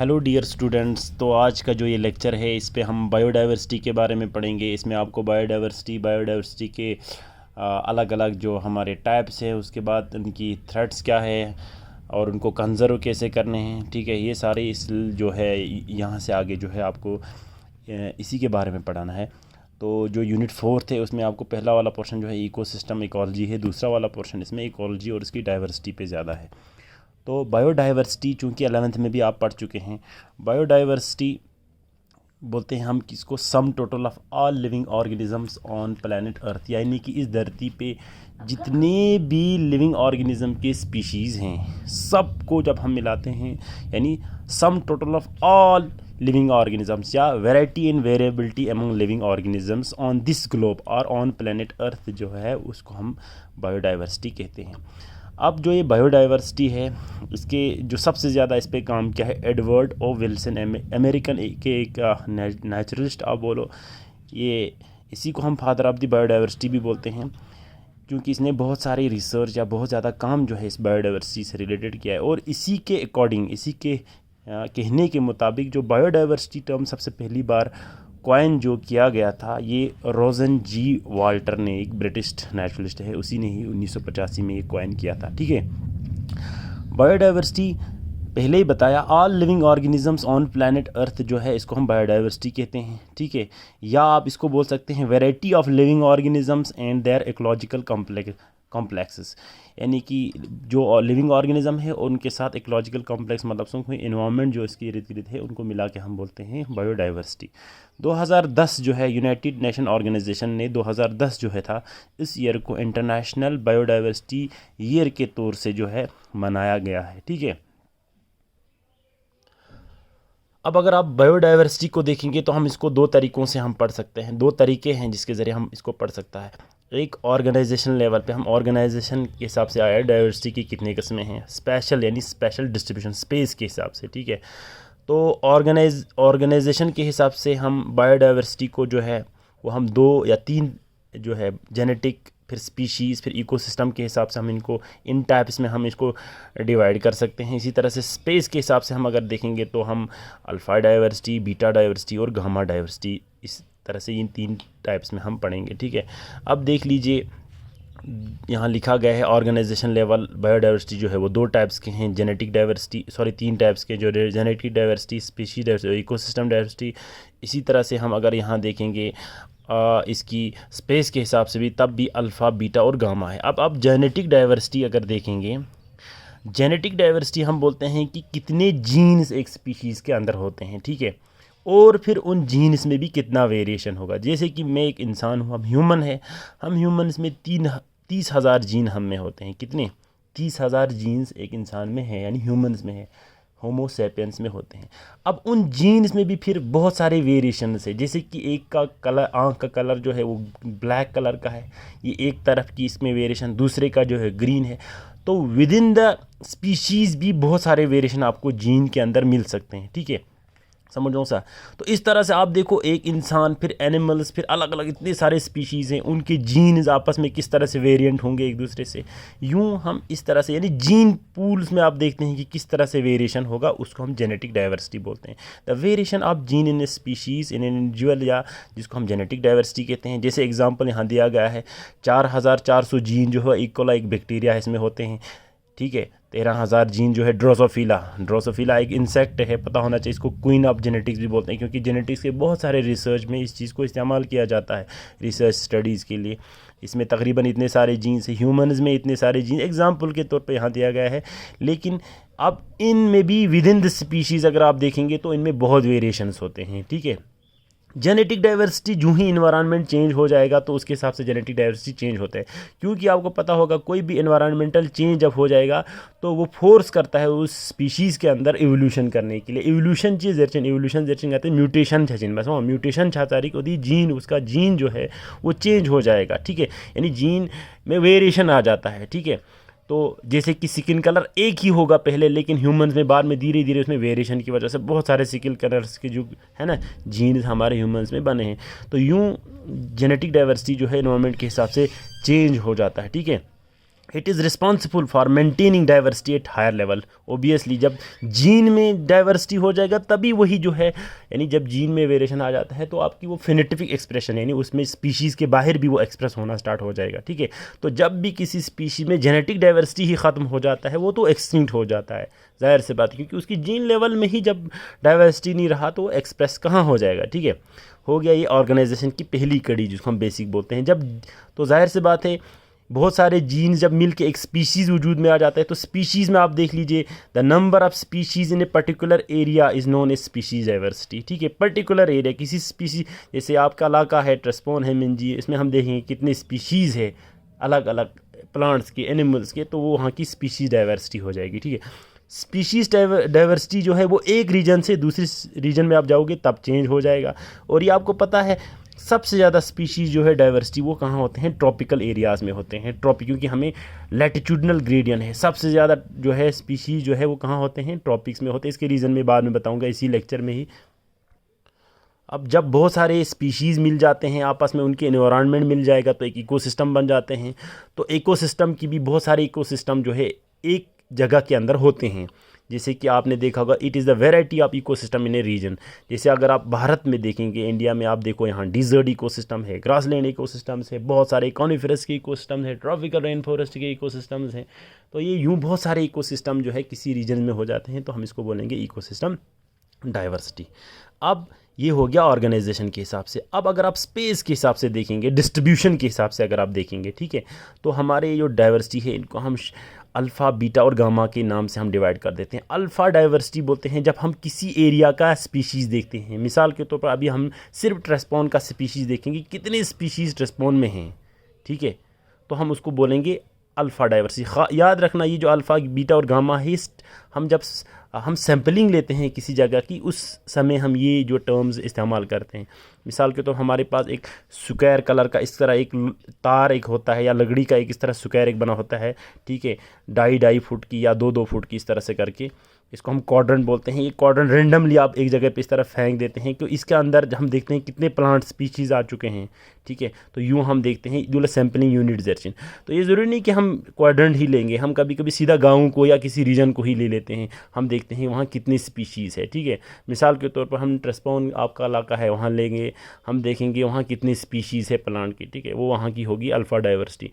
Hello dear students. तो आज का जो ये लेक्चर है इस पे हम बायोडाइवर्सिटी के बारे में पढ़ेंगे। इसमें आपको बायोडाइवर्सिटी के अलग अलग जो हमारे टाइप्स है, उसके बाद उनकी थ्रेट्स क्या है और उनको कंजर्व कैसे करने हैं, ठीक है। ये सारे इस जो है यहाँ से आगे जो है आपको इसी के बारे में पढ़ाना है। तो जो यूनिट 4 है उसमें आपको पहला वाला पोर्शन जो है इकोसिस्टम इकोलॉजी है, दूसरा वाला पोर्शन इसमें इकोलॉजी और इसकी डाइवर्सिटी पे ज़्यादा है। तो बायोडाइवर्सिटी चूँकि 11th में भी आप पढ़ चुके हैं, बायोडाइवर्सिटी बोलते हैं हम किसको, sum total of all living organisms on planet Earth, यानी कि इस धरती पे जितने भी लिविंग ऑर्गेनिज्म के स्पीशीज़ हैं सबको जब हम मिलाते हैं, यानी sum total of all living organisms या variety and variability among living organisms on this globe और ऑन प्लैनेट अर्थ जो है उसको हम बायोडाइवर्सिटी कहते हैं। अब जो ये बायोडाइवर्सिटी है इसके जो सबसे ज़्यादा इस पर काम किया है एडवर्ड ओ विल्सन, अमेरिकन के एक नेचुरलिस्ट आप बोलो, ये इसी को हम फादर ऑफ द बायोडाइवर्सिटी भी बोलते हैं, क्योंकि इसने बहुत सारी रिसर्च या बहुत ज़्यादा काम जो है इस बायोडाइवर्सिटी से रिलेटेड किया है। और इसी के अकॉर्डिंग, इसी के कहने के मुताबिक जो बायोडाइवर्सिटी टर्म सबसे पहली बार कॉइन जो किया गया था, ये रोजन जी वाल्टर ने, एक ब्रिटिश नेचुरलिस्ट है, उसी ने ही 1985 में ये कॉइन किया था, ठीक है। बायोडाइवर्सिटी पहले ही बताया, all living organisms on planet Earth जो है इसको हम बायोडाइवर्सिटी कहते हैं, ठीक है। या आप इसको बोल सकते हैं variety of living organisms and their ecological complexes, यानी कि जो लिविंग ऑर्गेनिज्म है और उनके साथ इकोलॉजिकल कॉम्प्लेक्स मतलब इन्वायरमेंट जो इसके इर्द गिर्द है उनको मिला के हम बोलते हैं बायोडाइवर्सिटी। 2010 जो है यूनाइटेड नेशन ऑर्गेनाइजेशन ने 2010 जो है था इस ईयर को इंटरनेशनल बायोडाइवर्सिटी ईयर के तौर से जो है मनाया गया है, ठीक है। अब अगर आप बायोडाइवर्सिटी को देखेंगे तो हम इसको दो तरीक़ों से हम पढ़ सकते हैं, दो तरीके हैं जिसके ज़रिए हम इसको पढ़ सकता है। एक ऑर्गेनाइजेशन लेवल पे हम ऑर्गेनाइजेशन के हिसाब से आया डाइवर्सिटी की कितनी किस्में हैं, स्पेशल यानी स्पेशल डिस्ट्रीब्यूशन स्पेस के हिसाब से, ठीक है। तो ऑर्गेनाइजेशन के हिसाब से हम बायोडाइवर्सिटी को जो है वो हम 2 या 3 जो है जेनेटिक, फिर स्पीशीज़, फिर इकोसिस्टम के हिसाब से हम इनको इन टाइप्स में हम इसको डिवाइड कर सकते हैं। इसी तरह से स्पेस के हिसाब से हम अगर देखेंगे तो हम अल्फ़ा डाइवर्सिटी, बीटा डाइवर्सिटी और गामा डाइवर्सिटी, इस तरह से इन 3 टाइप्स में हम पढ़ेंगे, ठीक है। अब देख लीजिए यहाँ लिखा गया है ऑर्गेनाइजेशन लेवल बायोडाइवर्सिटी जो है वो 2 टाइप्स के हैं, जेनेटिक डाइवर्सिटी, 3 टाइप्स के, जो genetic diversity, species diversity, ecosystem diversity. इसी तरह से हम अगर यहाँ देखेंगे इसकी स्पेस के हिसाब से भी, तब भी अल्फ़ा, बीटा और गामा है। अब आप जेनेटिक डाइवर्सिटी अगर देखेंगे, जेनेटिक डाइवर्सिटी हम बोलते हैं कि कितने जीन्स एक स्पीशीज़ के अंदर होते हैं, ठीक है, और फिर उन जीन्स में भी कितना वेरिएशन होगा। जैसे कि मैं एक इंसान हूँ, हम ह्यूमन है, हम ह्यूमन्स में 30,000 जीन हम में होते हैं। कितने? 30,000 जीन्स एक इंसान में है, यानी ह्यूमन्स में है, होमो सैपियंस में होते हैं। अब उन जीन्स में भी फिर बहुत सारे वेरिएशंस है, जैसे कि एक का कलर, आँख का कलर जो है वो ब्लैक कलर का है, ये एक तरफ की इसमें वेरिएशन, दूसरे का जो है ग्रीन है। तो विद इन द स्पीशीज़ भी बहुत सारे वेरिएशन आपको जीन के अंदर मिल सकते हैं, ठीक है, समझो सा। तो इस तरह से आप देखो, एक इंसान, फिर एनिमल्स, फिर अलग अलग इतने सारे स्पीशीज़ हैं, उनके जीन्स आपस में किस तरह से वेरिएंट होंगे एक दूसरे से, यूँ हम इस तरह से, यानी जीन पूल्स में आप देखते हैं कि किस तरह से वेरिएशन होगा, उसको हम जेनेटिक डाइवर्सिटी बोलते हैं। The variation of gene in species in individual, या जिसको हम जेनेटिक डाइवर्सिटी कहते हैं। जैसे एग्जाम्पल यहाँ दिया गया है, 4,400 जीन जो है इकोला, एक बैक्टीरिया इसमें होते हैं, ठीक है। 13,000 जीन जो है ड्रोसोफिला एक इंसेक्ट है, पता होना चाहिए, इसको क्वीन ऑफ जेनेटिक्स भी बोलते हैं, क्योंकि जेनेटिक्स के बहुत सारे रिसर्च में इस चीज़ को इस्तेमाल किया जाता है, रिसर्च स्टडीज़ के लिए। इसमें तकरीबन इतने सारे जीन्स हैं, ह्यूमन्स में इतने सारे जीन एग्जाम्पल के तौर पे यहाँ दिया गया है। लेकिन अब इनमें भी विद इन द स्पीशीज़ अगर आप देखेंगे तो इनमें बहुत वेरिएशंस होते हैं, ठीक है। जेनेटिक डाइवर्सिटी जो ही इन्वायरमेंट चेंज हो जाएगा तो उसके हिसाब से जेनेटिक डाइवर्सिटी चेंज होता है, क्योंकि आपको पता होगा कोई भी इन्वायरमेंटल चेंज जब हो जाएगा तो वो फोर्स करता है उस स्पीशीज़ के अंदर इवोल्यूशन करने के लिए। इवोल्यूशन कहते हैं म्यूटेशन छचिन, बस वो म्यूटेशन छाचारी को दी जीन, उसका जीन जो है वो चेंज हो जाएगा, ठीक है, यानी जीन में वेरिएशन आ जाता है, ठीक है। तो जैसे कि स्किन कलर एक ही होगा पहले, लेकिन ह्यूमंस में बाद में धीरे धीरे उसमें वेरिएशन की वजह से बहुत सारे स्किन कलर्स के जो है ना जीन्स हमारे ह्यूमंस में बने हैं। तो यूँ जेनेटिक डाइवर्सिटी जो है एनवायरनमेंट के हिसाब से चेंज हो जाता है, ठीक है। It is responsible for maintaining diversity at higher level. Obviously जब जीन में डाइवर्सिटी हो जाएगा तभी वही जो है, यानी जब जीन में वेरिएशन आ जाता है तो आपकी वो फिनेटिक एक्सप्रेशन यानी उसमें स्पीशीज़ के बाहर भी वो एक्सप्रेस होना स्टार्ट हो जाएगा। ठीक है, तो जब भी किसी स्पीशीज़ में जेनेटिक डाइवर्सिटी ही ख़त्म हो जाता है वो तो एक्सटिंक्ट हो जाता है, ज़ाहिर सी बात, क्योंकि उसकी जीन लेवल में ही जब डाइवर्सिटी नहीं रहा तो वो एक्सप्रेस कहाँ हो जाएगा। ठीक है, हो गया ये ऑर्गेनाइजेशन की पहली कड़ी जिसको हम बेसिक बोलते हैं। जब तो ज़ाहिर सी बात है बहुत सारे जीन्स जब मिल के एक स्पीशीज़ वजूद में आ जाता है तो स्पीशीज़ में आप देख लीजिए the number of species in a particular area is known as species diversity. ठीक है, पर्टिकुलर एरिया किसी स्पीशीज़, जैसे आपका इलाका है ट्रेस्पोन है मिंजी, इसमें हम देखेंगे कितने स्पीशीज़ है अलग अलग प्लांट्स के एनिमल्स के, तो वो वहाँ की स्पीशीज़ डाइवर्सिटी हो जाएगी। ठीक है, स्पीशीज़ डाइवर्सिटी जो है वो एक रीजन से दूसरी रीजन में आप जाओगे तब चेंज हो जाएगा। और ये आपको पता है सबसे ज़्यादा स्पीशीज़ जो है डाइवर्सिटी वो कहाँ होते हैं, ट्रॉपिकल एरियाज़ में होते हैं। क्योंकि हमें लैटिट्यूडनल ग्रेडियंट है, सबसे ज़्यादा जो है स्पीशीज़ जो है वो कहाँ होते हैं, ट्रॉपिक्स में होते हैं। इसके रीज़न में बाद में बताऊँगा इसी लेक्चर में ही। अब जब बहुत सारे स्पीशीज़ मिल जाते हैं आपस में, उनके एनवायरनमेंट मिल जाएगा तो एक इकोसिस्टम बन जाते हैं। तो इकोसिस्टम की भी बहुत सारे इकोसिस्टम जो है एक जगह के अंदर होते हैं, जैसे कि आपने देखा होगा it is the variety of ecosystem in a region. जैसे अगर आप भारत में देखेंगे, इंडिया में आप देखो यहाँ डिजर्ट इकोसिस्टम है, ग्रासलैंड इकोसिस्टम्स है, बहुत सारे कॉनिफरस के इकोसिस्टम है, ट्रॉपिकल रेन फॉरेस्ट के इकोसिस्टम्स हैं। तो ये यूँ बहुत सारे इकोसिस्टम जो है किसी रीजन में हो जाते हैं तो हम इसको बोलेंगे इकोसिस्टम डाइवर्सिटी। अब ये हो गया ऑर्गेनाइजेशन के हिसाब से। अब अगर आप स्पेस के हिसाब से देखेंगे, डिस्ट्रीब्यूशन के हिसाब से अगर आप देखेंगे, ठीक है, तो हमारे जो डाइवर्सिटी है इनको हम अल्फ़ा, बीटा और गामा के नाम से हम डिवाइड कर देते हैं। अल्फ़ा डाइवर्सिटी बोलते हैं जब हम किसी एरिया का स्पीशीज़ देखते हैं। मिसाल के तौर पर अभी हम सिर्फ ट्रेस्पोन का स्पीशीज़ देखेंगे, कितने स्पीशीज़ ट्रेस्पोन में हैं, ठीक है, तो हम उसको बोलेंगे अल्फ़ा डाइवर्सिटी। याद रखना ये जो अल्फ़ा, बीटा और गामा है, हम जब हम सैम्पलिंग लेते हैं किसी जगह की उस समय हम ये जो टर्म्स इस्तेमाल करते हैं। मिसाल के तौर हमारे पास एक स्क्वायर कलर का इस तरह एक तार एक होता है, या लकड़ी का एक इस तरह स्क्वायर एक बना होता है, ठीक है, 2.5 फुट की या 2 फुट की इस तरह से करके, इसको हम क्वाड्रेंट बोलते हैं। ये क्वाड्रेंट रेंडमली आप एक जगह पे इस तरह फेंक देते हैं, तो इसके अंदर हम देखते हैं कितने प्लांट स्पीशीज़ आ चुके हैं, ठीक है, तो यूँ हम देखते हैं जो सैम्पलिंग यूनिट जर्चिन। तो ये ज़रूरी नहीं कि हम क्वाड्रेंट ही लेंगे, हम कभी कभी सीधा गाँव को या किसी रीजन को ही ले लेते हैं, हम देखते हैं वहाँ कितनी स्पीशीज़ है, ठीक है। मिसाल के तौर पर हम ट्रेस्पोन आपका इलाका है वहाँ लेंगे, हम देखेंगे वहाँ कितनी स्पीशीज़ है प्लांट की, ठीक है, वो वहाँ की होगी अल्फ़ा डाइवर्सिटी।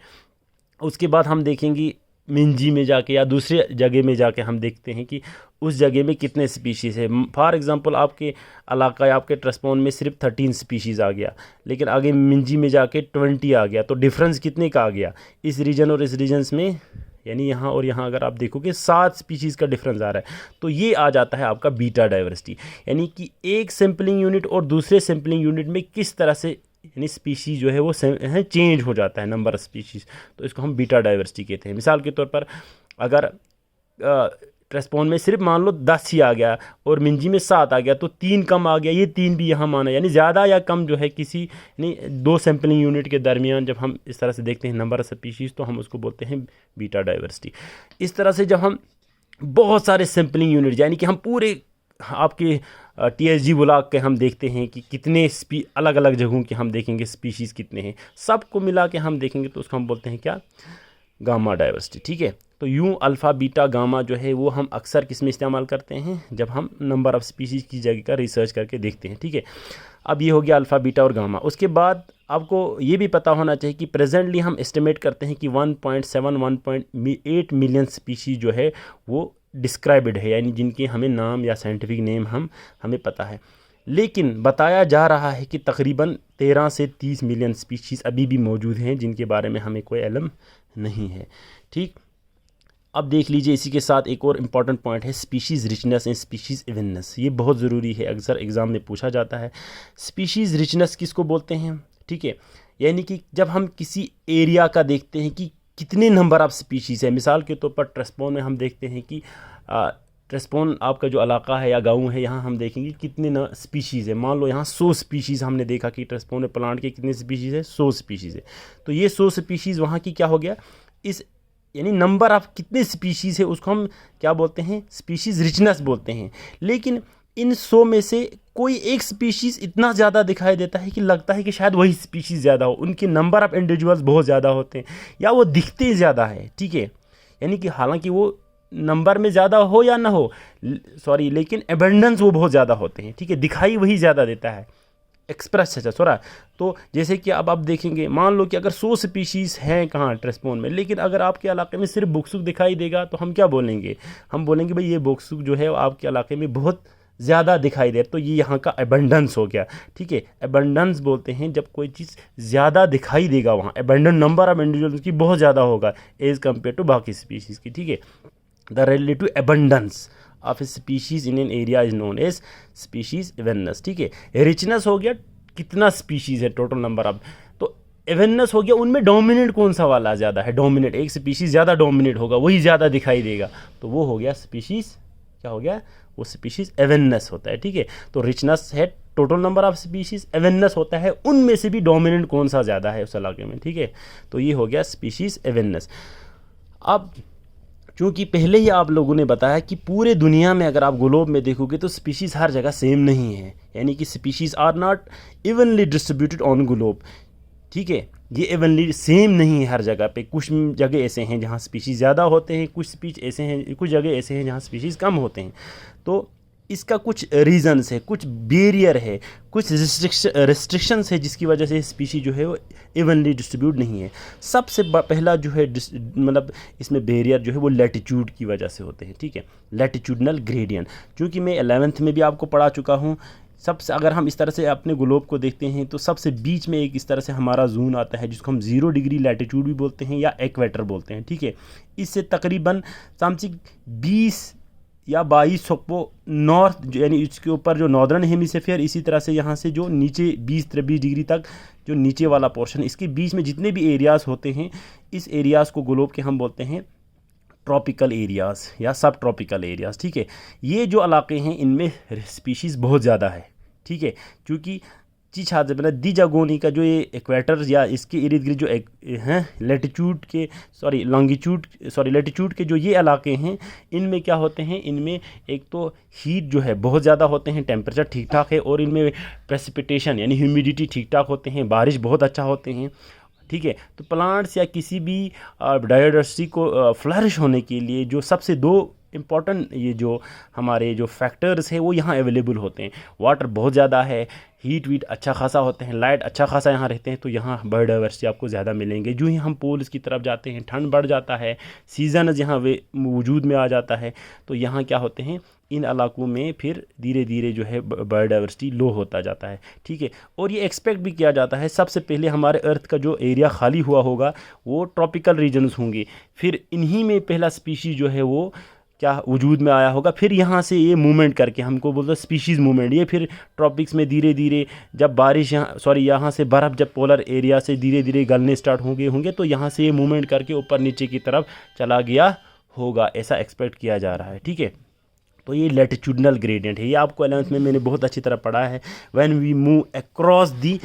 उसके बाद हम देखेंगे मिंजी में जाके या दूसरे जगह में जाके हम देखते हैं कि उस जगह में कितने स्पीशीज़ है। फॉर एग्जांपल आपके इलाका या आपके ट्रेस्पोन में सिर्फ 13 स्पीशीज़ आ गया, लेकिन आगे मिंजी में जाके 20 आ गया, तो डिफरेंस कितने का आ गया इस रीजन और इस रीजन्स में, यानी यहाँ और यहाँ अगर आप देखोगे 7 स्पीशीज़ का डिफरेंस आ रहा है, तो ये आ जाता है आपका बीटा डाइवर्सिटी। यानी कि एक सैम्पलिंग यूनिट और दूसरे सैम्पलिंग यूनिट में किस तरह से यानी स्पीशीज़ जो है वो चेंज हो जाता है, नंबर ऑफ स्पीशीज़, तो इसको हम बीटा डाइवर्सिटी कहते हैं। मिसाल के तौर पर अगर ट्रेस्पोन में सिर्फ मान लो 10 ही आ गया और मिंजी में 7 आ गया, तो 3 कम आ गया, ये 3 भी यहाँ माना, यानी ज़्यादा या कम जो है किसी यानी 2 सैम्पलिंग यूनिट के दरमियान जब हम इस तरह से देखते हैं नंबर ऑफ स्पीशीज़, तो हम उसको बोलते हैं बीटा डाइवर्सिटी। इस तरह से जब हम बहुत सारे सैम्पलिंग यूनिट यानी कि हम पूरे आपके TSG ब्लॉक के हम देखते हैं कि कितने अलग अलग जगहों के हम देखेंगे स्पीशीज़ कितने हैं, सबको मिला के हम देखेंगे तो उसको हम बोलते हैं क्या, गामा डाइवर्सिटी, ठीक है। तो यूँ अल्फ़ा, बीटा, गामा जो है वो हम अक्सर किस में इस्तेमाल करते हैं, जब हम नंबर ऑफ़ स्पीशीज़ की जगह का रिसर्च करके देखते हैं, ठीक है। अब ये हो गया अल्फ़ा, बीटा और गामा। उसके बाद आपको ये भी पता होना चाहिए कि प्रेजेंटली हम एस्टिमेट करते हैं कि 1.8 मिलियन स्पीशीज़ जो है वो डिस्क्राइब्ड है, यानी जिनके हमें नाम या साइंटिफिक नेम हमें पता है, लेकिन बताया जा रहा है कि तकरीबन 13 से 30 मिलियन स्पीशीज़ अभी भी मौजूद हैं जिनके बारे में हमें कोई इल्म नहीं है, ठीक। अब देख लीजिए इसी के साथ एक और इम्पॉर्टेंट पॉइंट है species richness and species evenness. ये बहुत ज़रूरी है, अक्सर एग्ज़ाम में पूछा जाता है। स्पीशीज़ रिचनेस किसको बोलते हैं, ठीक है, यानी कि जब हम किसी एरिया का देखते हैं कि कितने नंबर ऑफ़ स्पीशीज़ है। मिसाल के तौर पर ट्रेस्पोन में हम देखते हैं कि ट्रेस्पोन आपका जो इलाका है या गांव है, यहाँ हम देखेंगे कितने स्पीशीज़ है। मान लो यहाँ 100 स्पीशीज़ हमने देखा कि ट्रेस्पोन में प्लांट के कितने स्पीशीज़ है, 100 स्पीशीज़ है, तो ये 100 स्पीशीज़ वहाँ की क्या हो गया, इस यानी नंबर ऑफ़ कितने स्पीशीज़ है उसको हम क्या बोलते हैं, स्पीशीज़ रिचनेस बोलते हैं। लेकिन इन 100 में से कोई एक स्पीशीज़ इतना ज़्यादा दिखाई देता है कि लगता है कि शायद वही स्पीशीज़ ज़्यादा हो, उनके नंबर ऑफ़ इंडिविजुअल्स बहुत ज़्यादा होते हैं या वो दिखते ज़्यादा है, ठीक है। यानी कि हालांकि वो नंबर में ज़्यादा हो या ना हो, सॉरी, लेकिन एबंडेंस वो बहुत ज़्यादा होते हैं, ठीक है, दिखाई वही ज़्यादा देता है, एक्सप्रेस अच्छा सोरा। तो जैसे कि अब आप देखेंगे, मान लो कि अगर 100 स्पीशीज़ हैं कहाँ ट्रेस्पोन में, लेकिन अगर आपके इलाके में सिर्फ बुकसुक दिखाई देगा तो हम क्या बोलेंगे, हम बोलेंगे भाई ये बुकसुक जो है वो आपके इलाके में बहुत ज़्यादा दिखाई दे, तो ये यहाँ का एबंडेंस हो गया, ठीक है। एबंडेंस बोलते हैं जब कोई चीज़ ज़्यादा दिखाई देगा, वहाँ एबंडेंट नंबर ऑफ इंडिविजुअल्स की बहुत ज़्यादा होगा एज़ कम्पेयर टू बाकी स्पीशीज़ की, ठीक है। The relative abundance of a species in an area is known as species evenness, ठीक है। रिचनेस हो गया कितना स्पीशीज़ है, टोटल नंबर ऑफ, तो इवेननेस हो गया उनमें डोमिनेट कौन सा वाला ज़्यादा है, डोमिनेट, एक स्पीशीज़ ज़्यादा डोमिनेट होगा, वही ज़्यादा दिखाई देगा, तो वो हो गया स्पीशीज़, क्या हो गया, वो स्पीशीज़ इवेननेस होता है, ठीक है। तो रिचनेस है टोटल नंबर ऑफ स्पीशीज़, इवेननेस होता है उनमें से भी डोमिनेंट कौन सा ज़्यादा है उस इलाके में, ठीक है। तो ये हो गया स्पीशीज़ इवेननेस। अब चूँकि पहले ही आप लोगों ने बताया कि पूरे दुनिया में अगर आप ग्लोब में देखोगे तो स्पीशीज़ हर जगह सेम नहीं है, यानी कि species are not evenly distributed on globe, ठीक है। ये इवनली सेम नहीं है हर जगह पे, कुछ जगह ऐसे हैं जहाँ स्पीशीज़ ज़्यादा होते हैं, कुछ स्पीशीज़ ऐसे हैं, कुछ जगह ऐसे हैं जहाँ स्पीशीज़ कम होते हैं। तो इसका कुछ रीज़न्स है, कुछ बैरियर है, कुछ रिस्ट्रिक्शंस है जिसकी वजह से स्पीशी जो है वो इवनली डिस्ट्रीब्यूट नहीं है। सबसे पहला जो है मतलब इसमें बैरियर जो है वो लैटिट्यूड की वजह से होते हैं, ठीक है, लैटिट्यूडनल ग्रेडियंट। क्योंकि मैं 11th में भी आपको पढ़ा चुका हूँ, सबसे अगर हम इस तरह से अपने ग्लोब को देखते हैं तो सबसे बीच में एक इस तरह से हमारा जोन आता है जिसको हम 0 डिग्री लैटिट्यूड भी बोलते हैं या इक्वेटर बोलते हैं, ठीक है। इससे तकरीबन समथिंग 20 या 22 को नॉर्थ, यानी इसके ऊपर जो नॉर्दर्न हेमिस्फीयर, इसी तरह से यहाँ से जो नीचे 20-23 डिग्री तक जो नीचे वाला पोर्शन, इसके बीच में जितने भी एरियाज़ होते हैं, इस एरियाज़ को ग्लोब के हम बोलते हैं ट्रॉपिकल एरियाज़ या सब ट्रॉपिकल एरियाज़, ठीक है। ये जो इलाके हैं इनमें स्पीशीज़ बहुत ज़्यादा है, ठीक है, क्योंकि दी जागोनी का जो ये इक्वेटर या इसके इर्द गिर्द जो हैं लैटिट्यूड के लैटिट्यूड के जो ये इलाके हैं, इनमें क्या होते हैं, इनमें एक तो हीट जो है बहुत ज़्यादा होते हैं, टेम्परेचर ठीक ठाक है, और इनमें प्रेसिपिटेशन यानी ह्यूमिडिटी ठीक ठाक होते हैं, बारिश बहुत अच्छा होते हैं, ठीक है। तो प्लांट्स या किसी भी बायोडाइवर्सिटी को फ्लरिश होने के लिए जो सबसे 2 इम्पॉर्टेंट ये जो हमारे जो फैक्टर्स हैं वो यहाँ अवेलेबल होते हैं। वाटर बहुत ज़्यादा है, हीट वीट अच्छा खासा होते हैं, लाइट अच्छा खासा यहाँ रहते हैं, तो यहाँ बायोडाइवर्सिटी आपको ज़्यादा मिलेंगे। जो ही हम पोल्स की तरफ जाते हैं ठंड बढ़ जाता है, सीज़न यहाँ वे वजूद में आ जाता है, तो यहाँ क्या होते हैं, इन इलाकों में फिर धीरे धीरे जो है बायोडाइवर्सिटी लो होता जाता है, ठीक है। और ये एक्सपेक्ट भी किया जाता है सबसे पहले हमारे अर्थ का जो एरिया खाली हुआ होगा वो ट्रॉपिकल रीजन्स होंगे, फिर इन्हीं में पहला स्पीशीज़ जो है वो क्या वजूद में आया होगा, फिर यहाँ से ये मूवमेंट करके हमको बोलते हैं स्पीशीज़ मूवमेंट, ये फिर ट्रॉपिक्स में धीरे धीरे जब बारिश यहाँ से बर्फ़ जब पोलर एरिया से धीरे धीरे गलने स्टार्ट होंगे तो यहाँ से ये मूवमेंट करके ऊपर नीचे की तरफ चला गया होगा, ऐसा एक्सपेक्ट किया जा रहा है, ठीक है। तो ये लैटिट्यूडनल ग्रेडियंट है, ये आपको 11th में मैंने बहुत अच्छी तरह पढ़ा है। When we move across the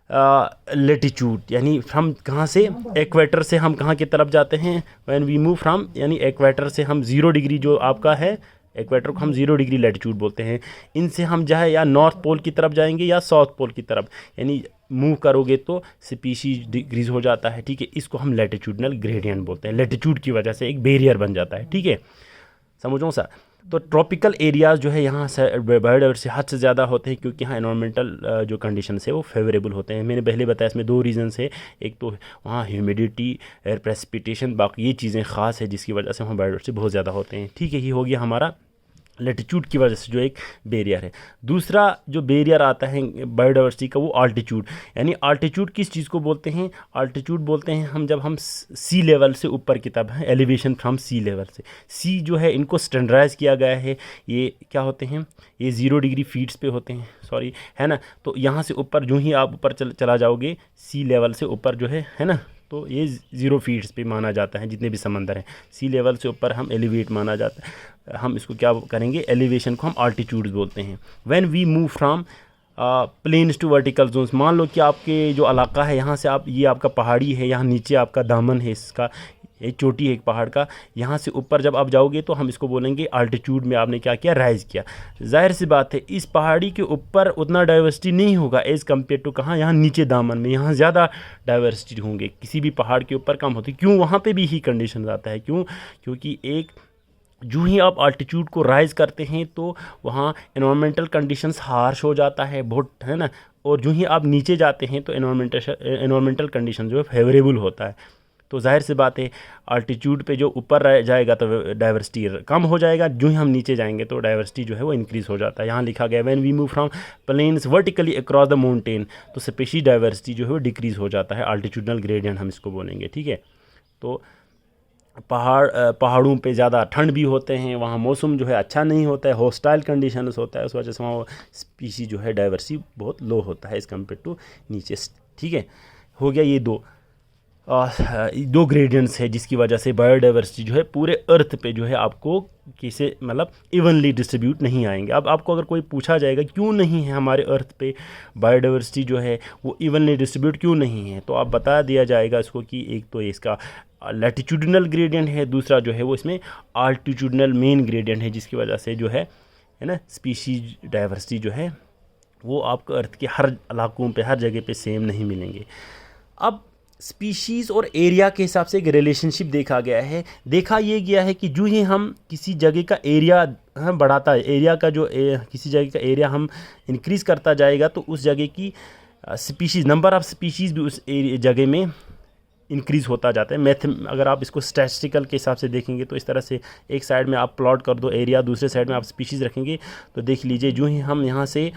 latitude, यानी हम कहाँ से, इक्वेटर से हम कहाँ की तरफ जाते हैं, व्हेन वी मूव फ्रॉम, यानी इक्वेटर से हम 0 डिग्री जो आपका है इक्वेटर को हम 0 डिग्री लैटिट्यूड बोलते हैं, इनसे हम चाहे या नॉर्थ पोल की तरफ जाएंगे या साउथ पोल की तरफ, यानी मूव करोगे तो स्पीशीज डिग्रीज हो जाता है, ठीक है। इसको हम लैटिट्यूडनल ग्रेडियंट बोलते हैं, लैटिट्यूड की वजह से एक बैरियर बन जाता है, ठीक है, समझो सर। तो ट्रॉपिकल एरियाज़ जो है यहाँ से बायोडाइवर्सिटी हद से ज़्यादा होते हैं क्योंकि यहाँ एनवायरमेंटल जो कंडीशंस है वो फेवरेबल होते हैं। मैंने पहले बताया इसमें 2 रीज़न्स है, एक तो वहाँ ह्यूमिडिटी, एयर प्रेसिपिटेशन, बाकी ये चीज़ें ख़ास है जिसकी वजह से वहाँ बायोडाइवर्सिटी बहुत ज़्यादा होते हैं, ठीक है। ये हो गया हमारा लैटिट्यूड की वजह से जो एक बैरियर है। दूसरा जो बैरियर आता है बायोडाइवर्सिटी का वो आल्टीट्यूड, यानी आल्टीट्यूड किस चीज़ को बोलते हैं, आल्टीट्यूड बोलते हैं हम जब हम सी लेवल से ऊपर की तरफ है, एलिवेशन फ्रॉम सी लेवल से, सी जो है इनको स्टैंडर्डाइज किया गया है, ये क्या होते हैं, ये 0 डिग्री फीट्स पे होते हैं, सॉरी, है ना। तो यहाँ से ऊपर जो ही आप ऊपर चला जाओगे सी लेवल से ऊपर जो है ना, तो ये 0 फीट्स पे माना जाता है, जितने भी समंदर हैं सी लेवल से ऊपर हम एलिवेट माना जाता है, हम इसको क्या करेंगे, एलिवेशन को हम आल्टीट्यूड्स बोलते हैं। When we move from plains to vertical zones, मान लो कि आपके जो इलाका है यहाँ से आप, ये आपका पहाड़ी है, यहाँ नीचे आपका दामन है इसका, ये चोटी है एक पहाड़ का, यहाँ से ऊपर जब आप जाओगे तो हम इसको बोलेंगे अल्टीट्यूड में आपने क्या किया, राइज़ किया। जाहिर सी बात है इस पहाड़ी के ऊपर उतना डाइवर्सिटी नहीं होगा एज़ कम्पेयर टू कहाँ, यहाँ नीचे दामन में, यहाँ ज़्यादा डाइवर्सिटी होंगे, किसी भी पहाड़ के ऊपर कम होती। क्यों, वहाँ पे भी ही कंडीशन आता है, क्यों, क्योंकि एक जो ही आप अल्टीट्यूड को राइज़ करते हैं तो वहाँ एनवायरमेंटल कंडीशंस हार्श हो जाता है बहुत, है ना, और जो ही आप नीचे जाते हैं तो एनवायरमेंटल कंडीशन जो है फेवरेबल होता है। तो जाहिर सी बात है अल्टीट्यूड पे जो ऊपर रह जाएगा तो डाइवर्सिटी कम हो जाएगा, जो ही हम नीचे जाएंगे तो डाइवर्सिटी जो है वो इंक्रीज़ हो जाता है। यहाँ लिखा गया when we move from plains vertically across the mountain, तो स्पीशीज डाइवर्सिटी जो है वो डिक्रीज़ हो जाता है, अल्टीट्यूडनल ग्रेडियंट हम इसको बोलेंगे, ठीक है। तो पहाड़ों पे ज़्यादा ठंड भी होते हैं, वहाँ मौसम जो है अच्छा नहीं होता है, हॉस्टाइल कंडीशंस होता है, उस वजह से वहाँ स्पीशी जो है डाइवर्सिटी बहुत लो होता है एज़ कम्पेयर टू नीचे, ठीक है। हो गया ये दो ग्रेडियंट्स है जिसकी वजह से बायोडाइवर्सिटी जो है पूरे अर्थ पे जो है आपको किसे मतलब इवनली डिस्ट्रीब्यूट नहीं आएंगे। अब आपको अगर कोई पूछा जाएगा क्यों नहीं है हमारे अर्थ पे बायोडाइवर्सिटी जो है वो इवनली डिस्ट्रीब्यूट क्यों नहीं है, तो आप बता दिया जाएगा इसको कि एक तो इसका लैटिट्यूडनल ग्रेडियंट है, दूसरा जो है वो इसमें आल्टीट्यूडनल मेन ग्रेडियंट है, जिसकी वजह से जो है ना स्पीशीज डाइवर्सिटी जो है वो आपको अर्थ के हर इलाकों पे हर जगह पे सेम नहीं मिलेंगे। अब स्पीशीज़ और एरिया के हिसाब से एक रिलेशनशिप देखा गया है, देखा ये गया है कि जो ही हम किसी जगह का एरिया हम बढ़ाता है, एरिया का जो किसी जगह का एरिया हम इंक्रीज़ करता जाएगा तो उस जगह की स्पीशीज़, नंबर ऑफ़ स्पीशीज़ भी उस जगह में इंक्रीज़ होता जाता है। मैथ अगर आप इसको स्टैटिस्टिकल के हिसाब से देखेंगे तो इस तरह से एक साइड में आप प्लॉट कर दो एरिया, दूसरे साइड में आप स्पीशीज़ रखेंगे, तो देख लीजिए जो ही हम यहाँ से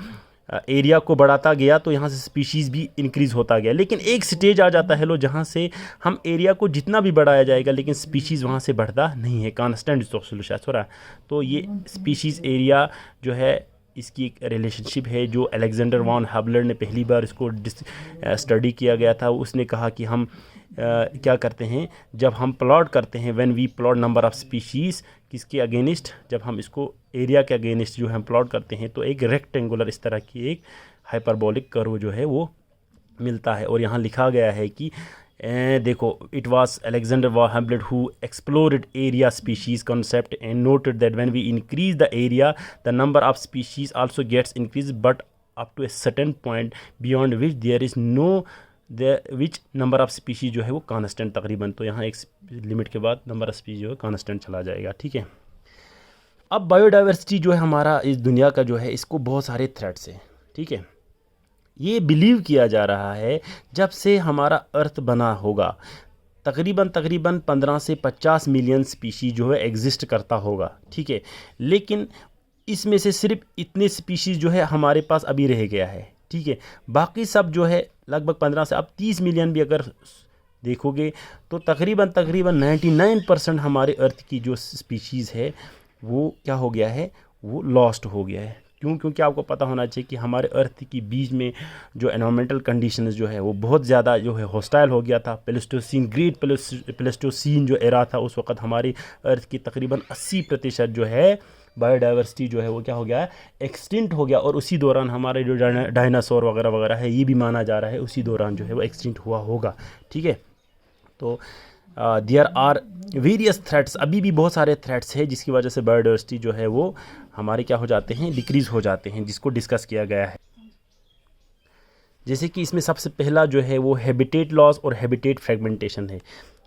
एरिया को बढ़ाता गया तो यहाँ से स्पीशीज़ भी इंक्रीज़ होता गया, लेकिन एक स्टेज आ जाता है लो जहाँ से हम एरिया को जितना भी बढ़ाया जाएगा लेकिन स्पीशीज़ वहाँ से बढ़ता नहीं है, कांस्टेंट सोल्यूशन हो रहा है। तो ये स्पीशीज़ एरिया जो है इसकी एक रिलेशनशिप है जो अलेक्जेंडर वॉन हबलर ने पहली बार इसको स्टडी किया गया था। उसने कहा कि हम क्या करते हैं जब हम प्लॉट करते हैं, when we plot number of species किसके अगेंस्ट, जब हम इसको एरिया के अगेंस्ट जो हम प्लॉट करते हैं तो एक रेक्टेंगुलर इस तरह की एक हाइपरबोलिक कर्व जो है वो मिलता है। और यहाँ लिखा गया है कि देखो it was Alexander von Humboldt who explored area species concept and noted that when we increase the area the number of species also gets increase but up to a certain point beyond which there is no which number of species जो है वो constant तकरीबन, तो यहाँ एक limit के बाद number of species जो है कांस्टेंट चला जाएगा, ठीक है। अब बायोडाइवर्सिटी जो है हमारा इस दुनिया का जो है इसको बहुत सारे थ्रेट्स हैं, ठीक है। ये बिलीव किया जा रहा है जब से हमारा अर्थ बना होगा तकरीबन 15 से 50 मिलियन स्पीशीज़ जो है एग्जिस्ट करता होगा, ठीक है, लेकिन इसमें से सिर्फ इतने स्पीशीज़ जो है हमारे पास अभी रह गया है, ठीक है। बाकी सब जो है लगभग 15 से अब 30 मिलियन भी अगर देखोगे तो तकरीबन 99% हमारे अर्थ की जो स्पीशीज़ है वो क्या हो गया है, वो लॉस्ट हो गया है। क्यों? क्योंकि आपको पता होना चाहिए कि हमारे अर्थ की बीच में जो एनवायरमेंटल कंडीशंस जो है वो बहुत ज़्यादा जो है हॉस्टाइल हो गया था। प्लेस्टोसीन, ग्रेट प्लेस्टोसीन जो एरा था उस वक्त हमारी अर्थ की तकरीबन 80% जो है बायोडाइवर्सिटी जो है वो क्या हो गया है, एक्सटिंक्ट हो गया। और उसी दौरान हमारे जो डायनासोर वगैरह वगैरह है ये भी माना जा रहा है उसी दौरान जो है वो एक्सटिंक्ट हुआ होगा, ठीक है। तो देयर आर वेरियस थ्रेट्स, अभी भी बहुत सारे थ्रेट्स हैं जिसकी वजह से बायोडाइवर्सिटी जो है वो हमारे क्या हो जाते हैं, डिक्रीज़ हो जाते हैं, जिसको डिस्कस किया गया है। जैसे कि इसमें सबसे पहला जो है वो हैबिटेट लॉस और हैबिटेट फ्रेगमेंटेशन है।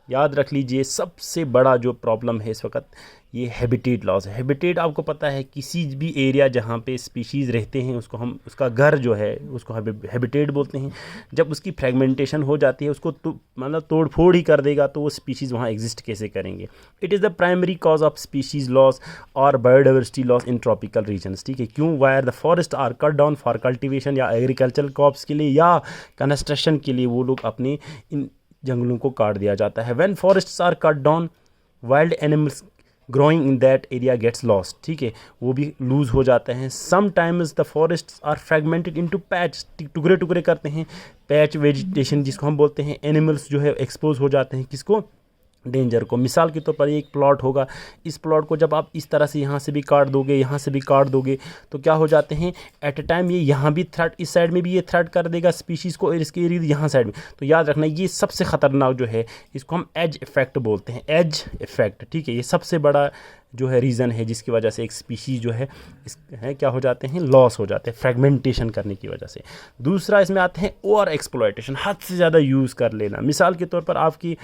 याद रख लीजिए सबसे बड़ा जो प्रॉब्लम है इस वक्त ये हैबिटेट लॉस है। हैबिटेट आपको पता है किसी भी एरिया जहाँ पे स्पीशीज़ रहते हैं उसको हम उसका घर जो है उसको हैबिटेट बोलते हैं। जब उसकी फ्रेगमेंटेशन हो जाती है उसको मतलब तोड़ फोड़ ही कर देगा तो वो स्पीशीज़ वहाँ एग्जिस्ट कैसे करेंगे। It is the primary cause of species loss और biodiversity loss in tropical regions, ठीक है। क्यों? Where the forest are cut down for cultivation या एग्रीकल्चरल क्रॉप्स के लिए या कंस्ट्रक्शन के लिए वो लोग अपने इन जंगलों को काट दिया जाता है। When forests are cut down wild animals growing in that area gets lost, ठीक है, वो भी लूज़ हो जाते हैं। Sometimes the forests are fragmented into patch, टुकड़े टुकड़े करते हैं, पैच वेजिटेशन जिसको हम बोलते हैं। एनिमल्स जो है एक्सपोज हो जाते हैं किसको, डेंजर को। मिसाल के तौर पर एक प्लॉट होगा, इस प्लॉट को जब आप इस तरह से यहाँ से भी काट दोगे, यहाँ से भी काट दोगे, तो क्या हो जाते हैं एट ए टाइम, ये यहाँ भी थ्रेट, इस साइड में भी ये थ्रेट कर देगा स्पीशीज़ को, और इसके इर्द यहाँ साइड में। तो याद रखना ये सबसे ख़तरनाक जो है, इसको हम एज इफ़ेक्ट बोलते हैं, एज इफ़ेक्ट, ठीक है। ये सबसे बड़ा जो है रीज़न है जिसकी वजह से एक स्पीशीज़ जो है इस है क्या हो जाते हैं, लॉस हो जाते हैं फ्रेगमेंटेशन करने की वजह से। दूसरा इसमें आते हैं ओवर एक्सप्लॉयटेशन, हद से ज़्यादा यूज़ कर लेना। मिसाल के तौर पर आपकी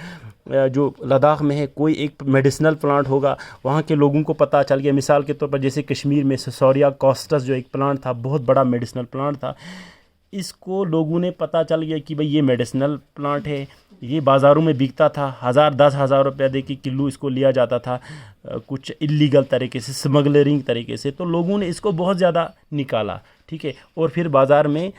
जो लद्दाख में है कोई एक मेडिसिनल प्लांट होगा, वहाँ के लोगों को पता चल गया, मिसाल के तौर पर जैसे कश्मीर में सोरिया कॉस्टस जो एक प्लांट था, बहुत बड़ा मेडिसिनल प्लांट था, इसको लोगों ने पता चल गया कि भाई ये मेडिसिनल प्लांट है, ये बाज़ारों में बिकता था, 10,000 रुपये दे के किलो इसको लिया जाता था कुछ इलीगल तरीके से, स्मगलरिंग तरीके से। तो लोगों ने इसको बहुत ज़्यादा निकाला, ठीक है, और फिर बाज़ार में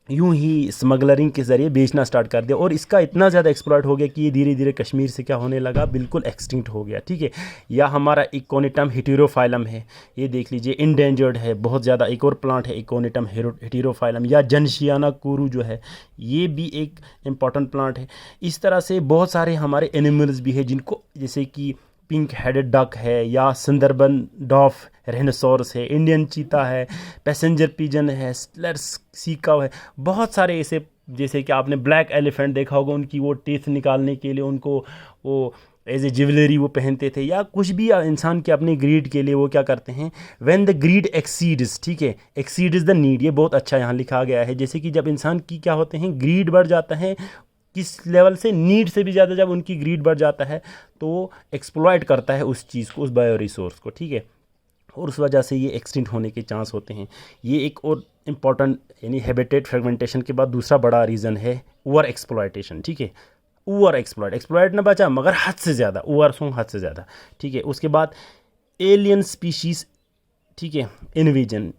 यूं ही स्मगलरिंग के ज़रिए बेचना स्टार्ट कर दिया, और इसका इतना ज़्यादा एक्सप्लॉइट हो गया कि ये धीरे धीरे कश्मीर से क्या होने लगा, बिल्कुल एक्सटिंक्ट हो गया, ठीक है। या हमारा इकोनिटम हेटेरोफाइलम है, ये देख लीजिए इंडेंजर्ड है बहुत ज़्यादा। एक और प्लांट है इकोनिटम हेटेरोफाइलम, या जनशियाना कोरू जो है, ये भी एक इम्पॉर्टेंट प्लांट है। इस तरह से बहुत सारे हमारे एनिमल्स भी हैं जिनको, जैसे कि पिंक हेडेड डक है, या सुंदरबन डॉफ रेनोसोरस है, इंडियन चीता है, पैसेंजर पिजन है, स्लेट्स सीकाव है, बहुत सारे ऐसे, जैसे कि आपने ब्लैक एलिफेंट देखा होगा, उनकी वो टीथ निकालने के लिए उनको वो एज ए ज्वेलरी वो पहनते थे, या कुछ भी इंसान के अपने ग्रीड के लिए वो क्या करते हैं, व्हेन द ग्रीड एक्सीड्स, ठीक है, एक्सीड्स द नीड, ये बहुत अच्छा यहाँ लिखा गया है। जैसे कि जब इंसान की क्या होते हैं, ग्रीड बढ़ जाता है, किस लेवल से, नीड से भी ज़्यादा जब उनकी ग्रीड बढ़ जाता है तो वो एक्सप्लॉइट करता है उस चीज़ को, उस बायो रिसोर्स को, ठीक है, और उस वजह से ये एक्सटिंक्ट होने के चांस होते हैं। ये एक और इम्पॉर्टेंट, यानी हैबिटेट फ्रेगमेंटेशन के बाद दूसरा बड़ा रीज़न है ओवर एक्सप्लॉयटेशन, ठीक है। ओवर एक्सप्लॉइट ना बचा, मगर हद से ज़्यादा, ओवर सो हद से ज़्यादा, ठीक है। उसके बाद एलियन स्पीशीज़, ठीक है, इन्विजन,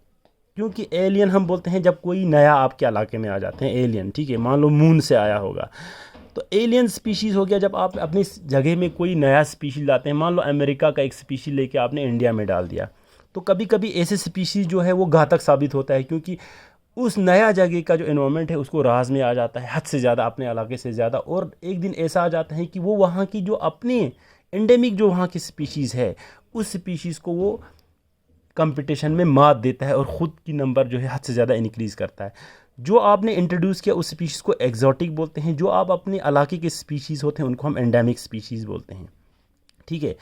क्योंकि एलियन हम बोलते हैं जब कोई नया आपके इलाके में आ जाते हैं एलियन, ठीक है, मान लो मून से आया होगा, तो एलियन स्पीशीज़ हो गया जब आप अपनी जगह में कोई नया स्पीशीज़ लाते हैं। मान लो अमेरिका का एक स्पीशीज़ लेके आपने इंडिया में डाल दिया, तो कभी कभी ऐसे स्पीशीज़ जो है वो घातक साबित होता है, क्योंकि उस नया जगह का जो एनवायरनमेंट है उसको राज में आ जाता है हद से ज़्यादा, अपने इलाके से ज़्यादा, और एक दिन ऐसा आ जाता है कि वो वहाँ की जो अपनी एंडेमिक जो वहाँ की स्पीशीज़ है, उस स्पीशीज़ को वो कंपटीशन में मात देता है और ख़ुद की नंबर जो है हद से ज़्यादा इंक्रीज़ करता है। जो आपने इंट्रोड्यूस किया उस स्पीशीज़ को एक्जॉटिक बोलते हैं, जो आप अपने इलाके के स्पीशीज़ होते हैं उनको हम एंडेमिक स्पीशीज़ बोलते हैं, ठीक है।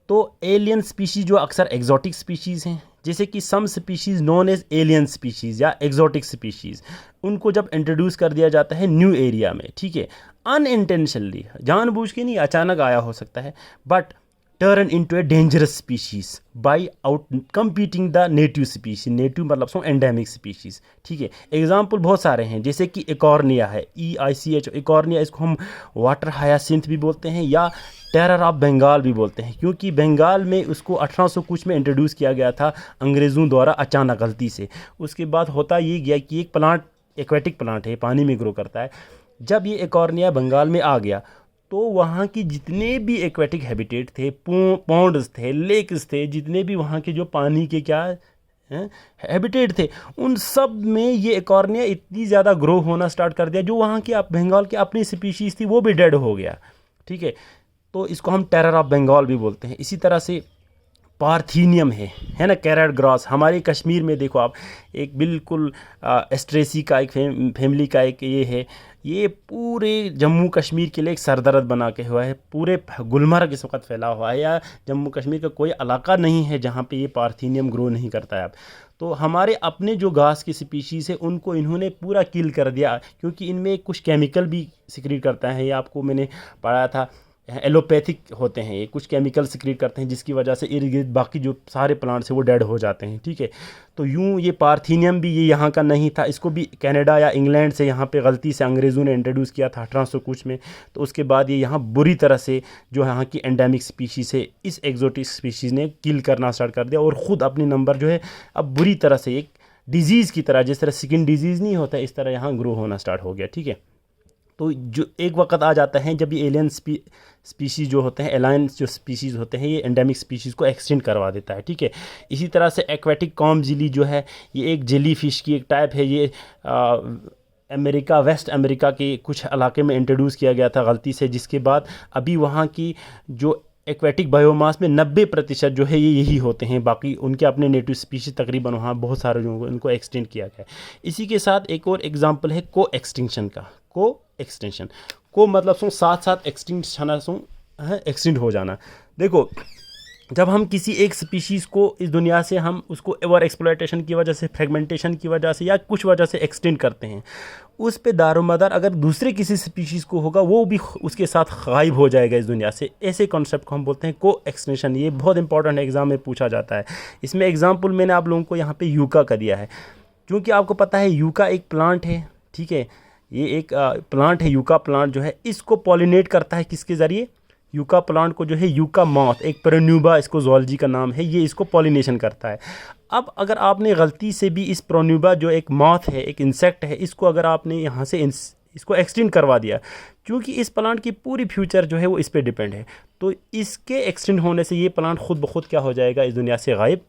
तो एलियन स्पीशीज़ जो अक्सर एक्जॉटिक स्पीशीज़ हैं, जैसे कि some species known as alien species या एक्जॉटिक स्पीशीज़, उनको जब इंट्रोड्यूस कर दिया जाता है न्यू एरिया में, ठीक है, अनइंटेंशनली, जानबूझ के नहीं, अचानक आया हो सकता है, but turn into a dangerous species by out competing the native species, native मतलब सो एंडेमिक स्पीशीज़, ठीक है। एग्जाम्पल बहुत सारे हैं, जैसे कि इकॉर्निया है, EICH, इकॉर्निया, इसको हम वाटर हायासिंथ भी बोलते हैं या टेरर ऑफ बंगाल भी बोलते हैं, क्योंकि बंगाल में उसको 1800 कुछ में इंट्रोड्यूस किया गया था अंग्रेज़ों द्वारा अचानक गलती से। उसके बाद होता ये गया कि एक प्लांट, एक्वेटिक प्लांट है, पानी में ग्रो करता है, जब ये इकॉर्निया बंगाल में आ गया तो वहाँ की जितने भी एक्वेटिक हैबिटेट थे, पॉन्ड्स थे, लेक्स थे, जितने भी वहाँ के जो पानी के क्या हैबिटेट थे, उन सब में ये इकॉर्निया इतनी ज़्यादा ग्रो होना स्टार्ट कर दिया, जो वहाँ की बंगाल की अपनी स्पीशीज़ थी वो भी डेड हो गया, ठीक है। तो इसको हम टेरर ऑफ बंगाल भी बोलते हैं। इसी तरह से पार्थीनियम है ना, कैरेट ग्रास, हमारे कश्मीर में देखो आप, एक बिल्कुल एस्ट्रेसी का एक फैमिली का एक ये है, ये पूरे जम्मू कश्मीर के लिए एक सरदर्द बना के हुआ है, पूरे गुलमर्ग इस वक्त फैला हुआ है, या जम्मू कश्मीर का कोई इलाका नहीं है जहाँ पे ये पार्थीनियम ग्रो नहीं करता है। अब तो हमारे अपने जो घास की स्पीशीज़ है उनको इन्होंने पूरा किल कर दिया, क्योंकि इनमें कुछ केमिकल भी सिक्रीट करता है, ये आपको मैंने पढ़ाया था, एलोपैथिक होते हैं, ये कुछ केमिकल सिक्रीट करते हैं जिसकी वजह से इर्द गिर्द बाकी जो सारे प्लांट्स हैं वो डेड हो जाते हैं, ठीक है। तो यूँ ये पार्थीनियम भी ये यहाँ का नहीं था, इसको भी कनाडा या इंग्लैंड से यहाँ पे गलती से अंग्रेज़ों ने इंट्रोड्यूस किया था 1800 कुछ में। तो उसके बाद ये यहाँ बुरी तरह से जो यहाँ की एंडेमिक स्पीशीज़ है, इस एक्जोटिक स्पीशीज़ ने किल करना स्टार्ट कर दिया, और ख़ुद अपनी नंबर जो है अब बुरी तरह से एक डिजीज़ की तरह, जिस तरह स्किन डिजीज़ नहीं होता इस तरह यहाँ ग्रो होना स्टार्ट हो गया, ठीक है। तो जो एक वक्त आ जाता है जब ये एलियन स्पीशीज़ जो होते हैं, एलायन जो स्पीशीज़ होते हैं, ये एंडेमिक स्पीशीज़ को एक्सटेंड करवा देता है, ठीक है। इसी तरह से एक्वेटिक कॉम जिली जो है, ये एक जेली फिश की एक टाइप है, ये अमेरिका, वेस्ट अमेरिका के कुछ इलाके में इंट्रोड्यूस किया गया था गलती से, जिसके बाद अभी वहाँ की जो एक्वेटिक बायोमास में 90% जो है ये यही होते हैं। बाकी उनके अपने नेटिव स्पीशीज तकरीबन वहाँ बहुत सारे जो इनको एक्सटेंड किया गया है। इसी के साथ एक और एग्जांपल है को एक्सटिंक्शन का। को एक्सटेंशन को मतलब सो साथ साथ एक्सटिंक्शन सो एक्सटेंड हो जाना। देखो, जब हम किसी एक स्पीशीज़ को इस दुनिया से हम उसको ओवर एक्सप्लॉयटेशन की वजह से, फ्रेगमेंटेशन की वजह से या कुछ वजह से एक्सटेंड करते हैं, उस पे दारोमदार अगर दूसरे किसी स्पीशीज़ को होगा वो भी उसके साथ गायब हो जाएगा इस दुनिया से। ऐसे कॉन्सेप्ट को हम बोलते हैं को एक्सटेंशन। ये बहुत इंपॉर्टेंट एग्जाम में पूछा जाता है। इसमें एग्जाम्पल मैंने आप लोगों को यहाँ पे यूका का दिया है, क्योंकि आपको पता है यूका एक प्लांट है, ठीक है। ये एक प्लांट है, यूका प्लांट जो है इसको पॉलिनेट करता है किसके ज़रिए? यूका प्लांट को जो है यूका मॉथ, एक प्रोन्यूबा इसको जोलॉजी का नाम है, ये इसको पॉलिनेशन करता है। अब अगर आपने गलती से भी इस प्रोन्यूबा जो एक मॉथ है, एक इंसेक्ट है, इसको अगर आपने यहाँ से इसको एक्सटेंड करवा दिया, क्योंकि इस प्लांट की पूरी फ्यूचर जो है वो इस पे डिपेंड है, तो इसके एक्सटेंड होने से ये प्लांट खुद ब खुद क्या हो जाएगा? इस दुनिया से गायब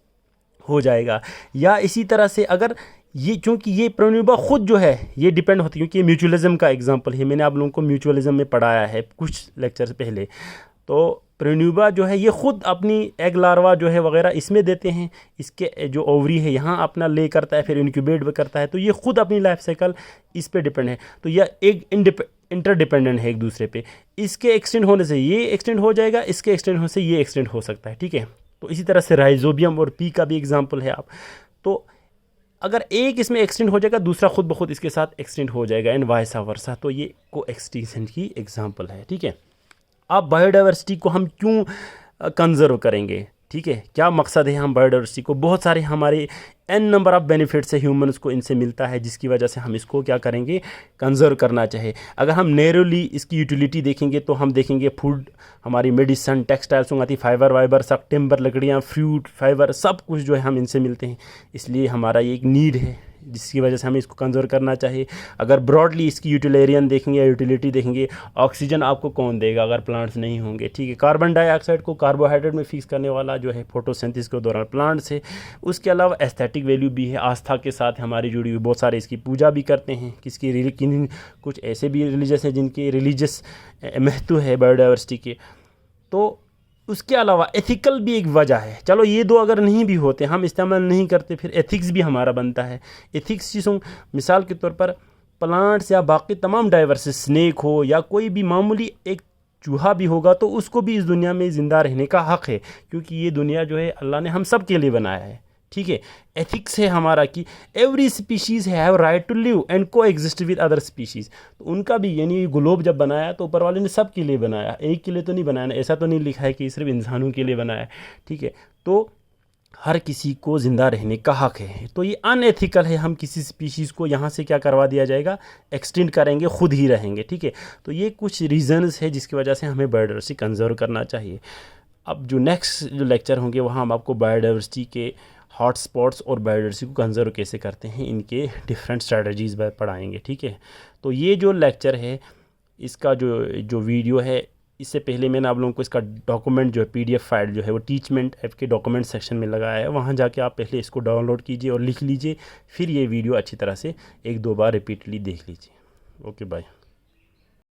हो जाएगा। या इसी तरह से अगर ये, क्योंकि ये प्रोन्यूबा खुद जो है ये डिपेंड होती है, क्योंकि ये म्यूचुअलिज्म का एग्जांपल है, मैंने आप लोगों को म्यूचुअलिज्म में पढ़ाया है कुछ लेक्चर पहले। तो प्रोन्यूबा जो है ये खुद अपनी एग लार्वा जो है वगैरह इसमें देते हैं, इसके जो ओवरी है यहाँ अपना ले करता है, फिर इंक्यूबेट भी करता है, तो ये खुद अपनी लाइफ साइकिल इस पे डिपेंड है। तो यह एक इंटरडिपेंडेंट है एक दूसरे पे। इसके एक्सटेंड होने से ये एक्सटेंड हो जाएगा, इसके एक्सटेंड होने से ये एक्सटेंड हो सकता है, ठीक है। तो इसी तरह से राइजोबियम और पी का भी एग्जाम्पल है आप। तो अगर एक इसमें एक्सटेंड हो जाएगा, दूसरा खुद ब खुद इसके साथ एक्सटेंड हो जाएगा, एंड वाइस वर्सा। तो ये को एक्सटेंशन की एग्जाम्पल है, ठीक है। अब बायोडाइवर्सिटी को हम क्यों कंजर्व करेंगे, ठीक है, क्या मकसद है हम बायोडाइवर्सिटी को? बहुत सारे हमारे एन नंबर ऑफ़ बेनिफिट्स है ह्यूमंस को इनसे मिलता है, जिसकी वजह से हम इसको क्या करेंगे? कंजर्व करना चाहिए। अगर हम नैरोली इसकी यूटिलिटी देखेंगे तो हम देखेंगे फूड, हमारी मेडिसन, टेक्सटाइल्स होंगी, फाइबर वाइबर सब, टिम्बर लकड़ियाँ, फ्रूट, फाइबर, सब कुछ जो है हम इनसे मिलते हैं। इसलिए हमारा ये एक नीड है जिसकी वजह से हमें इसको कंजर्व करना चाहिए। अगर ब्रॉडली इसकी यूटिलेरियन देखेंगे या यूटिलिटी देखेंगे, ऑक्सीजन आपको कौन देगा अगर प्लांट्स नहीं होंगे, ठीक है। कार्बन डाइऑक्साइड को कार्बोहाइड्रेट में फिक्स करने वाला जो है फोटोसिंथेसिस के दौरान प्लांट्स है। उसके अलावा एस्थेटिक वैल्यू भी है, आस्था के साथ हमारी जुड़ी हुई, बहुत सारे इसकी पूजा भी करते हैं। कुछ ऐसे भी रिलीजियस हैं जिनके रिलीजियस महत्व है बायोडाइवर्सिटी के। तो उसके अलावा एथिकल भी एक वजह है। चलो ये दो अगर नहीं भी होते, हम इस्तेमाल नहीं करते, फिर एथिक्स भी हमारा बनता है। एथिक्स चीज़ों, मिसाल के तौर पर प्लांट्स या बाकी तमाम डाइवर्सिटी, स्नेक हो या कोई भी मामूली एक चूहा भी होगा, तो उसको भी इस दुनिया में ज़िंदा रहने का हक़ है, क्योंकि ये दुनिया जो है अल्लाह ने हम सब के लिए बनाया है, ठीक है। एथिक्स है हमारा कि every species have right to live and coexist with other species. तो उनका भी, यानी ग्लोब जब बनाया तो ऊपर वाले ने सब के लिए बनाया, एक के लिए तो नहीं बनाया ना, ऐसा तो नहीं लिखा है कि सिर्फ इंसानों के लिए बनाया, ठीक है। तो हर किसी को ज़िंदा रहने का हक़ है। तो ये अनएथिकल है, हम किसी स्पीशीज़ को यहाँ से क्या करवा दिया जाएगा? एक्सटेंड करेंगे, खुद ही रहेंगे, ठीक है। तो ये कुछ रीज़न्स है जिसकी वजह से हमें बायोडाइवर्सिटी कंजर्व करना चाहिए। अब जो नेक्स्ट जो लेक्चर होंगे वहाँ हम आपको बायोडाइवर्सिटी के हॉट स्पॉट्स और बायोडाइवर्सिटी को कंजर्व कैसे करते हैं, इनके डिफरेंट स्ट्रेटजीज़ पढ़ाएंगे, ठीक है। तो ये जो लेक्चर है, इसका जो वीडियो है, इससे पहले मैंने आप लोगों को इसका डॉक्यूमेंट जो है, PDF फाइल जो है, वो टीचमेंट ऐप के डॉक्यूमेंट सेक्शन में लगाया है। वहाँ जाके आप पहले इसको डाउनलोड कीजिए और लिख लीजिए, फिर ये वीडियो अच्छी तरह से 1-2 बार रिपीटली देख लीजिए। Okay, bye.